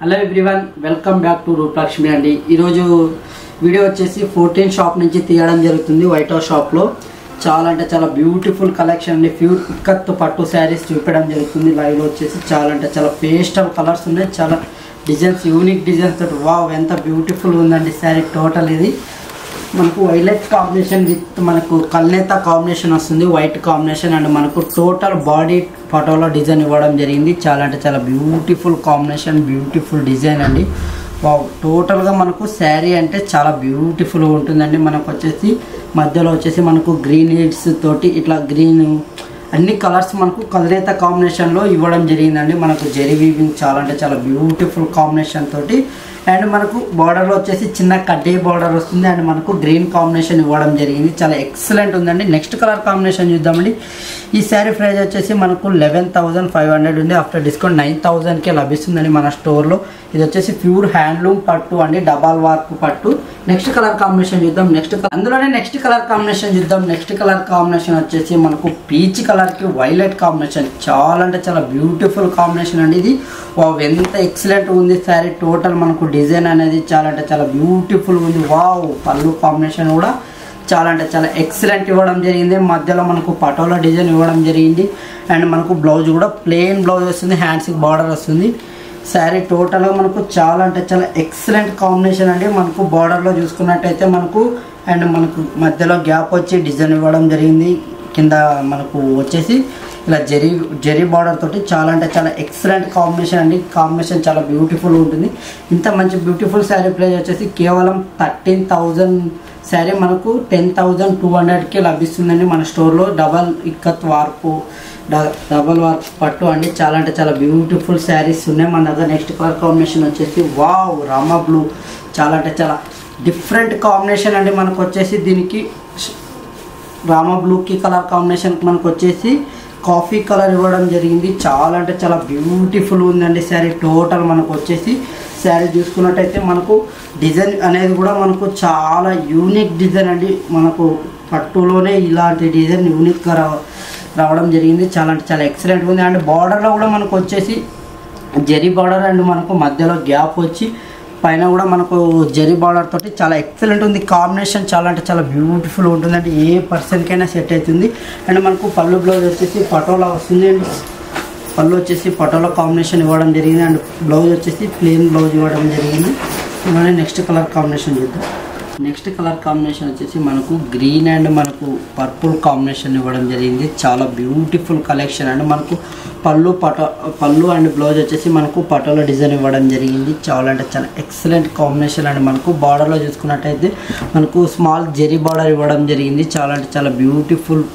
Hello everyone, welcome back to Rupalakshmi అండి. ఈరోజు video వచ్చేసి 14 షాప్ నుంచి తీయడం జరుగుతుంది. వైట్ హౌస్ షాప్లో చాలా అంటే చాలా బ్యూటిఫుల్ కలెక్షన్ అండి. ప్యూర్ ఇక్కత్ పట్టు శారీస్ చూపించడం జరుగుతుంది. లైవ్లో వచ్చేసి చాలా అంటే చాలా పేస్టల్ కలర్స్ ఉన్నాయి. చాలా డిజైన్స్, యూనిక్ డిజైన్స్ తోటి వావ్ ఎంత బ్యూటిఫుల్ ఉందండి శారీ. టోటల్ ఇది మనకు వైలెట్ కాంబినేషన్ విత్ మనకు కల్నేత కాంబినేషన్ వస్తుంది, వైట్ కాంబినేషన్. అండ్ మనకు టోటల్ బాడీ ఫోటోలో డిజైన్ ఇవ్వడం జరిగింది. చాలా అంటే చాలా బ్యూటిఫుల్ కాంబినేషన్, బ్యూటిఫుల్ డిజైన్ అండి. టోటల్గా మనకు శారీ అంటే చాలా బ్యూటిఫుల్గా ఉంటుందండి. మనకు వచ్చేసి మధ్యలో వచ్చేసి మనకు గ్రీన్ లీడ్స్ తోటి ఇట్లా గ్రీన్ అన్ని కలర్స్ మనకు కల్నేత కాంబినేషన్లో ఇవ్వడం జరిగిందండి. మనకు జెరీ వీవింగ్ చాలా అంటే చాలా బ్యూటిఫుల్ కాంబినేషన్ తోటి. అండ్ మనకు బార్డర్లో వచ్చేసి చిన్న కడ్డీ బార్డర్ వస్తుంది. అండ్ మనకు గ్రీన్ కాంబినేషన్ ఇవ్వడం జరిగింది. చాలా ఎక్సలెంట్ ఉందండి. నెక్స్ట్ కలర్ కాంబినేషన్ చూద్దామండి. ఈ శారీ ప్రైస్ వచ్చేసి మనకు 11,500 ఉంది. ఆఫ్టర్ డిస్కౌంట్ 9,000కే లభిస్తుందండి మన స్టోర్లో. ఇది వచ్చేసి ప్యూర్ హ్యాండ్లూమ్ పట్టు అండి, డబల్ వర్క్ పట్టు. నెక్స్ట్ కలర్ కాంబినేషన్ చూద్దాం. అందులోనే నెక్స్ట్ కలర్ కాంబినేషన్ చూద్దాం. నెక్స్ట్ కలర్ కాంబినేషన్ వచ్చేసి మనకు పీచ్ కలర్కి వైలెట్ కాంబినేషన్. చాలా అంటే చాలా బ్యూటిఫుల్ కాంబినేషన్ అండి. ఇది వావ్ ఎంత ఎక్సలెంట్ ఉంది శారీ. టోటల్ మనకు డిజైన్ అనేది చాలా అంటే చాలా బ్యూటిఫుల్ ఉంది. వావ్ పళ్ళు కాంబినేషన్ కూడా చాలా అంటే చాలా ఎక్సలెంట్ ఇవ్వడం జరిగింది. మధ్యలో మనకు పటోలా డిజైన్ ఇవ్వడం జరిగింది. అండ్ మనకు బ్లౌజ్ కూడా ప్లెయిన్ బ్లౌజ్ వస్తుంది, హ్యాండ్స్కి బార్డర్ వస్తుంది. శారీ టోటల్గా మనకు చాలా అంటే చాలా ఎక్సలెంట్ కాంబినేషన్ అండి. మనకు బార్డర్లో చూసుకున్నట్టయితే మనకు అండ్ మనకు మధ్యలో గ్యాప్ వచ్చి డిజైన్ ఇవ్వడం జరిగింది. కింద మనకు వచ్చేసి ఇలా జెరీ బార్డర్ తోటి చాలా అంటే చాలా ఎక్సలెంట్ కాంబినేషన్ అండి. కాంబినేషన్ చాలా బ్యూటిఫుల్ ఉంటుంది. ఇంత మంచి బ్యూటిఫుల్ శారీ ప్రైస్ వచ్చేసి కేవలం 13,000 శారీ మనకు 10,200కి లభిస్తుందండి మన స్టోర్లో. డబల్ ఇక్కత్ వార్పు, డబల్ వర్క్ పట్టు అండి. చాలా అంటే చాలా బ్యూటిఫుల్ శారీస్ ఉన్నాయి మన దగ్గర. నెక్స్ట్ కలర్ కాంబినేషన్ వచ్చేసి వావ్ రామా బ్లూ. చాలా అంటే చాలా డిఫరెంట్ కాంబినేషన్ అండి. మనకు వచ్చేసి దీనికి రామా బ్లూకి కలర్ కాంబినేషన్ మనకు వచ్చేసి కాఫీ కలర్ ఇవ్వడం జరిగింది. చాలా అంటే చాలా బ్యూటిఫుల్ ఉందండి శారీ. టోటల్ మనకు వచ్చేసి శారీ చూసుకున్నట్టయితే మనకు డిజైన్ అనేది కూడా మనకు చాలా యూనిక్ డిజైన్ అండి. మనకు పట్టులోనే ఇలాంటి డిజైన్ యూనిక్గా రావడం జరిగింది. చాలా అంటే చాలా ఎక్సలెంట్ ఉంది. అండ్ బార్డర్లో కూడా మనకు వచ్చేసి జెరీ బార్డర్ అండ్ మనకు మధ్యలో గ్యాప్ వచ్చి పైన కూడా మనకు జెరీ బార్డర్ తోటి చాలా ఎక్సలెంట్ ఉంది కాంబినేషన్. చాలా అంటే చాలా బ్యూటిఫుల్ ఉంటుందండి. ఏ పర్సన్కైనా సెట్ అవుతుంది. అండ్ మనకు పళ్ళు బ్లౌజ్ వచ్చేసి పటోలా వస్తుంది అండి. పళ్ళు వచ్చేసి పటోలా కాంబినేషన్ ఇవ్వడం జరిగింది. అండ్ బ్లౌజ్ వచ్చేసి ప్లెయిన్ బ్లౌజ్ ఇవ్వడం జరిగింది. అలానే నెక్స్ట్ కలర్ కాంబినేషన్ చూద్దాం. నెక్స్ట్ కలర్ కాంబినేషన్ వచ్చేసి మనకు గ్రీన్ అండ్ మనకు పర్పుల్ కాంబినేషన్ ఇవ్వడం జరిగింది. చాలా బ్యూటిఫుల్ కలెక్షన్ అండ్ మనకు పళ్ళు అండ్ బ్లౌజ్ వచ్చేసి మనకు పటోలా డిజైన్ ఇవ్వడం జరిగింది. చాలా అంటే చాలా ఎక్సలెంట్ కాంబినేషన్ అండ్ మనకు బార్డర్లో చూసుకున్నట్టయితే మనకు స్మాల్ జెరీ బార్డర్ ఇవ్వడం జరిగింది. చాలా అంటే చాలా బ్యూటిఫుల్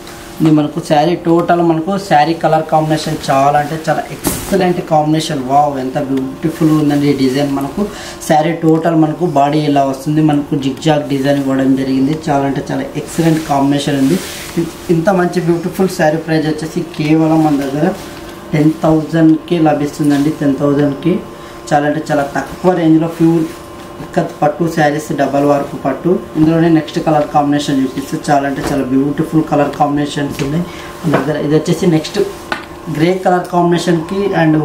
ఇది మనకు శారీ. టోటల్ మనకు శారీ కలర్ కాంబినేషన్ చాలా అంటే చాలా ఎక్సలెంట్ కాంబినేషన్. వావ్ ఎంత బ్యూటిఫుల్ ఉందండి ఈ డిజైన్. మనకు శారీ టోటల్ మనకు బాడీ ఇలా వస్తుంది. మనకు జిగ్జాగ్ డిజైన్ ఇవ్వడం జరిగింది. చాలా అంటే చాలా ఎక్సలెంట్ కాంబినేషన్ ఉంది. ఇంత మంచి బ్యూటిఫుల్ శారీ ప్రైస్ వచ్చేసి కేవలం మన దగ్గర 10,000కి లభిస్తుందండి. 10,000కి చాలా అంటే చాలా తక్కువ రేంజ్లో ప్యూర్ ఇక్కత్ పట్టు శారీస్, డబల్ వర్క్ పట్టు. ఇందులోనే నెక్స్ట్ కలర్ కాంబినేషన్ చూపిస్తూ చాలా అంటే చాలా బ్యూటిఫుల్ కలర్ కాంబినేషన్స్ ఉన్నాయి మన దగ్గర. ఇది వచ్చేసి నెక్స్ట్ గ్రే కలర్ కాంబినేషన్కి అండ్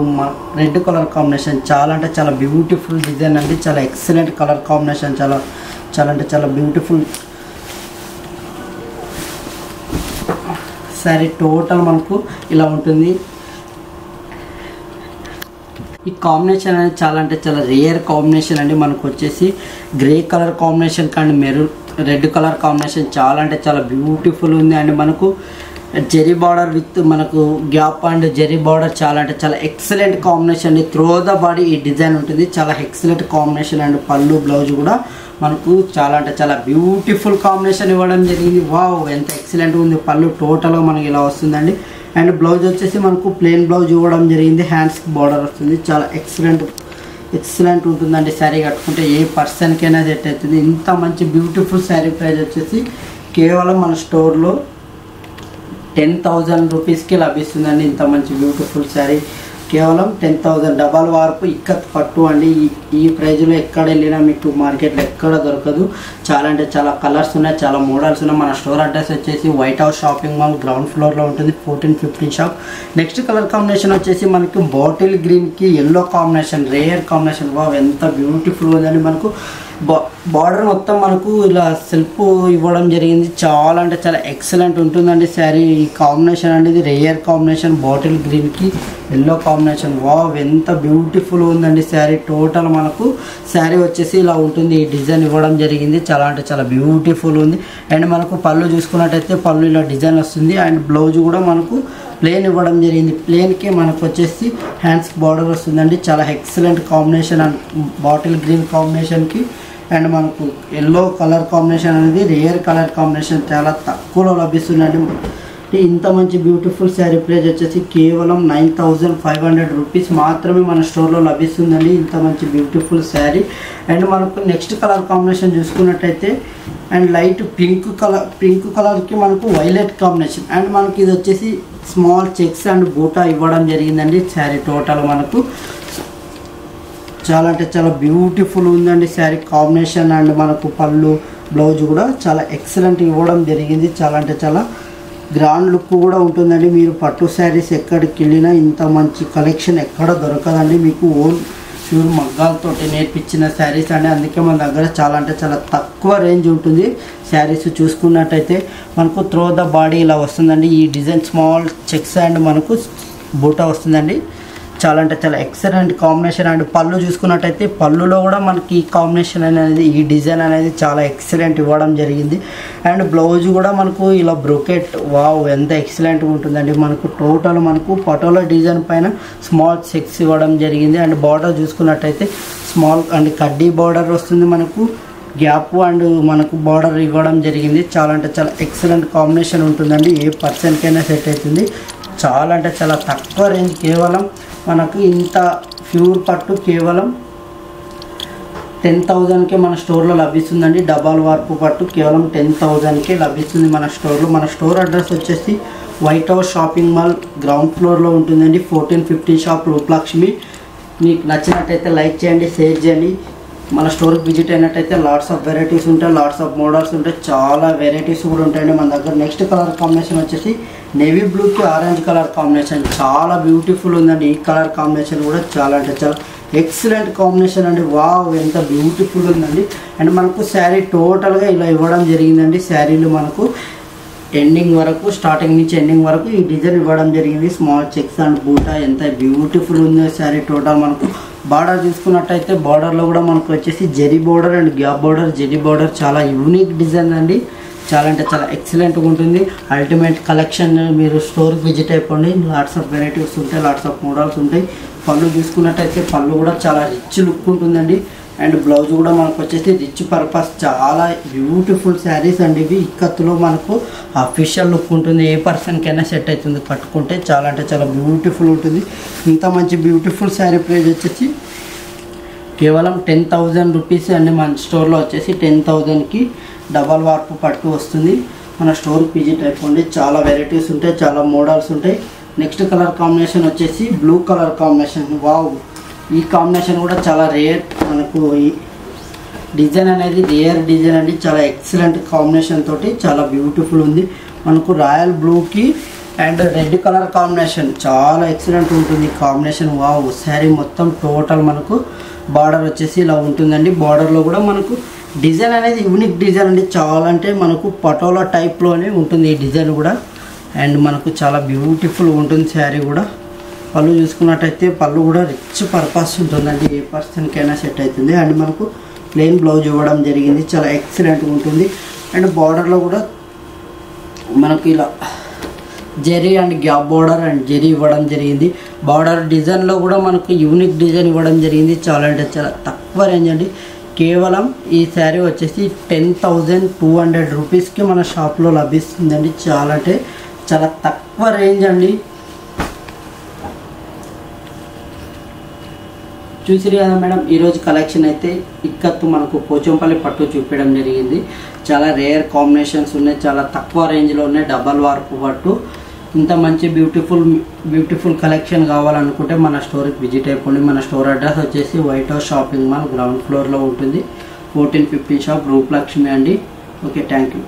రెడ్ కలర్ కాంబినేషన్. చాలా అంటే చాలా బ్యూటిఫుల్ డిజైన్ అండి. చాలా ఎక్సలెంట్ కలర్ కాంబినేషన్. చాలా చాలా అంటే చాలా బ్యూటిఫుల్ శారీ. టోటల్ మనకు ఇలా ఉంటుంది. ఈ కాంబినేషన్ అనేది చాలా అంటే చాలా రేర్ కాంబినేషన్ అండి. మనకు వచ్చేసి గ్రే కలర్ కాంబినేషన్ కానీ రెడ్ కలర్ కాంబినేషన్ చాలా అంటే చాలా బ్యూటిఫుల్ ఉంది. అండ్ మనకు జెరీ బార్డర్ విత్ మనకు గ్యాప్ అండ్ జెరీ బార్డర్ చాలా అంటే చాలా ఎక్సలెంట్ కాంబినేషన్ అండి. త్రో ద బాడీ ఈ డిజైన్ ఉంటుంది. చాలా ఎక్సలెంట్ కాంబినేషన్. అండ్ పళ్ళు బ్లౌజ్ కూడా మనకు చాలా అంటే చాలా బ్యూటిఫుల్ కాంబినేషన్ ఇవ్వడం జరిగింది. వావ్ ఎంత ఎక్సలెంట్ ఉంది. పళ్ళు టోటల్గా మనకి ఇలా వస్తుందండి. అండ్ బ్లౌజ్ వచ్చేసి మనకు ప్లెయిన్ బ్లౌజ్ ఇవ్వడం జరిగింది. హ్యాండ్స్కి బార్డర్ వస్తుంది. చాలా ఎక్సలెంట్ ఉంటుందండి. శారీ కట్టుకుంటే ఏ పర్సన్కైనా సెట్ అవుతుంది. ఇంత మంచి బ్యూటిఫుల్ శారీ ప్రైస్ వచ్చేసి కేవలం మన స్టోర్లో 10,000 రూపీస్కి లభిస్తుందండి. ఇంత మంచి బ్యూటిఫుల్ శారీ కేవలం 10,000 డబల్ వార్పు ఇక్కత్ పట్టు అండి. ఈ ప్రైజ్లో ఎక్కడ వెళ్ళినా మీకు మార్కెట్లో ఎక్కడ దొరకదు. చాలా అంటే చాలా కలర్స్ ఉన్నాయి, చాలా మోడల్స్ ఉన్నాయి. మన స్టోర్ అడ్రస్ వచ్చేసి white house shopping mall ground ఫ్లోర్లో ఉంటుంది, 14-15 షాప్. నెక్స్ట్ కలర్ కాంబినేషన్ వచ్చేసి మనకి బాటిల్ గ్రీన్కి yellow combination, rare combination. Wow ఎంత బ్యూటిఫుల్ ఉందండి. మనకు బార్డర్ మొత్తం మనకు ఇలా సెల్ఫ్ ఇవ్వడం జరిగింది. చాలా అంటే చాలా ఎక్సలెంట్ ఉంటుందండి శారీ. ఈ కాంబినేషన్ అనేది రేర్ కాంబినేషన్, బాటిల్ గ్రీన్కి ఎల్లో కాంబినేషన్. వావ్ ఎంత బ్యూటిఫుల్ ఉందండి శారీ. టోటల్ మనకు శారీ వచ్చేసి ఇలా ఉంటుంది. ఈ డిజైన్ ఇవ్వడం జరిగింది. చాలా అంటే చాలా బ్యూటిఫుల్ ఉంది. అండ్ మనకు పళ్ళు చూసుకున్నట్టయితే పళ్ళు ఇలా డిజైన్ వస్తుంది. అండ్ బ్లౌజ్ కూడా మనకు ప్లేన్ ఇవ్వడం జరిగింది. ప్లేన్కి మనకు వచ్చేసి హ్యాండ్స్ బార్డర్ వస్తుందండి. చాలా excellent combination and bottle green కాంబినేషన్కి అండ్ మనకు ఎల్లో కలర్ కాంబినేషన్ అనేది రేర్ కలర్ కాంబినేషన్ చాలా తక్కువలో లభిస్తుందండి. ఇంత మంచి బ్యూటిఫుల్ శారీ ప్రైస్ వచ్చేసి కేవలం 9,500 రూపీస్ మాత్రమే మన స్టోర్లో లభిస్తుందండి. ఇంత మంచి బ్యూటిఫుల్ శారీ. అండ్ మనకు నెక్స్ట్ కలర్ కాంబినేషన్ చూసుకున్నట్టయితే అండ్ లైట్ పింక్ కలర్కి మనకు వైలెట్ కాంబినేషన్. అండ్ మనకి ఇది వచ్చేసి స్మాల్ చెక్స్ అండ్ బూటా ఇవ్వడం జరిగిందండి. శారీ టోటల్ మనకు చాలా అంటే చాలా బ్యూటిఫుల్ ఉందండి శారీ కాంబినేషన్. అండ్ మనకు పళ్ళు బ్లౌజ్ కూడా చాలా ఎక్సలెంట్ ఇవ్వడం జరిగింది. చాలా అంటే చాలా గ్రాండ్ లుక్ కూడా ఉంటుందండి. మీరు పట్టు శారీస్ ఎక్కడికి వెళ్ళినా ఇంత మంచి కలెక్షన్ ఎక్కడ దొరకదండి. మీకు ఓన్ ప్యూర్ మగ్గాలతో నేర్పించిన శారీస్ అండి. అందుకే మన దగ్గర చాలా అంటే చాలా తక్కువ రేంజ్ ఉంటుంది. శారీస్ చూసుకున్నట్టయితే మనకు త్రో ద బాడీ ఇలా వస్తుందండి. ఈ డిజైన్ స్మాల్ చెక్స్ అండ్ మనకు బూటా వస్తుందండి. చాలా అంటే చాలా ఎక్సలెంట్ కాంబినేషన్. అండ్ పళ్ళు చూసుకున్నట్టయితే పళ్ళులో కూడా మనకి ఈ కాంబినేషన్ అనేది ఈ డిజైన్ అనేది చాలా ఎక్సలెంట్ ఇవ్వడం జరిగింది. అండ్ బ్లౌజ్ కూడా మనకు ఇలా బ్రోకెట్. వావ్ ఎంత ఎక్సలెంట్గా ఉంటుందండి. మనకు టోటల్ మనకు పటోలా డిజైన్ పైన స్మాల్ చెక్స్ ఇవ్వడం జరిగింది. అండ్ బార్డర్ చూసుకున్నట్టయితే స్మాల్ అండ్ కడ్డీ బార్డర్ వస్తుంది. మనకు గ్యాప్ అండ్ మనకు బార్డర్ ఇవ్వడం జరిగింది. చాలా అంటే చాలా ఎక్సలెంట్ కాంబినేషన్ ఉంటుందండి. ఏ పర్సన్కైనా సెట్ అవుతుంది. చాలా అంటే చాలా తక్కువ రేంజ్. కేవలం మనకు ఇంత ప్యూర్ పట్టు కేవలం 10,000కే మన స్టోర్లో లభిస్తుందండి. డబల్ వార్పు పట్టు కేవలం 10,000కే లభిస్తుంది మన స్టోర్లో. మన స్టోర్ అడ్రస్ వచ్చేసి white house shopping mall ground ఫ్లోర్లో ఉంటుందండి, 14-15 షాప్ రూపలక్ష్మి. మీకు నచ్చినట్టయితే లైక్ చేయండి, షేర్ చేయండి. మన స్టోర్కి విజిట్ అయినట్టయితే లాట్స్ ఆఫ్ వెరైటీస్ ఉంటాయి, లాట్స్ ఆఫ్ మోడల్స్ ఉంటాయి, చాలా వెరైటీస్ కూడా ఉంటాయండి మన దగ్గర. నెక్స్ట్ కలర్ కాంబినేషన్ వచ్చేసి నేవీ బ్లూకి ఆరెంజ్ కలర్ కాంబినేషన్. చాలా బ్యూటిఫుల్ ఉందండి. ఈ కలర్ కాంబినేషన్ కూడా చాలా అంటే చాలా ఎక్సలెంట్ కాంబినేషన్ అండి. వావ్ ఎంత బ్యూటిఫుల్ ఉందండి. అండ్ మనకు శారీ టోటల్గా ఇలా ఇవ్వడం జరిగిందండి. శారీలు మనకు ఎండింగ్ వరకు, స్టార్టింగ్ నుంచి ఎండింగ్ వరకు ఈ డిజైన్ ఇవ్వడం జరిగింది. స్మాల్ చెక్స్ అండ్ బూటా ఎంత బ్యూటిఫుల్ ఉందో శారీ టోటల్. మనకు బార్డర్ చూసుకున్నట్టయితే బార్డర్లో కూడా మనకు వచ్చేసి zari border and gap border, zari border చాలా యూనిక్ డిజైన్ అండి. చాలా అంటే చాలా ఎక్సలెంట్గా ఉంటుంది. Ultimate collection. మీరు స్టోర్కి విజిట్ అయిపోండి. లాట్స్ ఆఫ్ వెరైటీస్ ఉంటాయి, లాట్స్ ఆఫ్ మోడల్స్ ఉంటాయి. పళ్ళు చూసుకున్నట్టయితే పళ్ళు కూడా చాలా రిచ్ లుక్ ఉంటుందండి. అండ్ బ్లౌజ్ కూడా మనకు వచ్చేసి రిచ్ పర్పస్. చాలా బ్యూటిఫుల్ శారీస్ అండి ఇవి. ఇక్కత్తులో మనకు అఫీషియల్ లుక్ ఉంటుంది. ఏ పర్సన్కైనా సెట్ అవుతుంది కట్టుకుంటే. చాలా అంటే చాలా బ్యూటిఫుల్ ఉంటుంది. ఇంత మంచి బ్యూటిఫుల్ శారీ ప్రైస్ వచ్చేసి కేవలం 10,000 రూపీస్ అండి. మన స్టోర్లో వచ్చేసి 10,000కి డబల్ వార్పు పట్టు వస్తుంది. మన స్టోర్కి విజిట్ అయిపోండి. చాలా వెరైటీస్ ఉంటాయి, చాలా మోడల్స్ ఉంటాయి. నెక్స్ట్ కలర్ కాంబినేషన్ వచ్చేసి బ్లూ కలర్ కాంబినేషన్. వావ్ ఈ కాంబినేషన్ కూడా చాలా రేర్. మనకు ఈ డిజైన్ అనేది రేర్ డిజైన్ అండి. చాలా ఎక్సలెంట్ కాంబినేషన్ తోటి చాలా బ్యూటిఫుల్ ఉంది. మనకు రాయల్ బ్లూకి అండ్ రెడ్ కలర్ కాంబినేషన్ చాలా ఎక్సలెంట్ ఉంటుంది కాంబినేషన్. వావ్ శారీ మొత్తం టోటల్ మనకు బార్డర్ వచ్చేసి ఇలా ఉంటుందండి. బార్డర్లో కూడా మనకు డిజైన్ అనేది యూనిక్ డిజైన్ అండి. చాలా అంటే మనకు పటోలా టైప్లోనే ఉంటుంది ఈ డిజైన్ కూడా. అండ్ మనకు చాలా బ్యూటిఫుల్ ఉంటుంది శారీ కూడా. పళ్ళు చూసుకున్నట్టయితే పళ్ళు కూడా రిచ్ పర్పస్ ఉంటుందండి. ఏ పర్సన్కైనా సెట్ అవుతుంది. అండ్ మనకు ప్లెయిన్ బ్లౌజ్ ఇవ్వడం జరిగింది. చాలా ఎక్సలెంట్గా ఉంటుంది. అండ్ బార్డర్లో కూడా మనకు ఇలా జెరీ అండ్ గ్యాప్ బార్డర్ అండ్ జెరీ ఇవ్వడం జరిగింది. బార్డర్ డిజైన్లో కూడా మనకు యూనిక్ డిజైన్ ఇవ్వడం జరిగింది. చాలా అంటే చాలా తక్కువ రేంజ్ అండి. కేవలం ఈ శారీ వచ్చేసి 10,200 రూపీస్కి మన షాప్లో లభిస్తుందండి. చాలా అంటే చాలా తక్కువ రేంజ్ అండి. చూసిరు కదా మేడం, ఈరోజు కలెక్షన్ అయితే ఇక్కత్తు మనకు పోచంపల్లి పట్టు చూపించడం జరిగింది. చాలా రేర్ కాంబినేషన్స్ ఉన్నాయి, చాలా తక్కువ రేంజ్లో ఉన్నాయి. డబల్ వార్పు పట్టు ఇంత మంచి బ్యూటిఫుల్ కలెక్షన్ కావాలనుకుంటే మన స్టోర్కి విజిట్ అయిపోండి. మన స్టోర్ అడ్రస్ వచ్చేసి white house shopping mall ground ఫ్లోర్లో ఉంటుంది. 1450 షాప్ రూపలక్ష్మి అండి. Okay, thank you.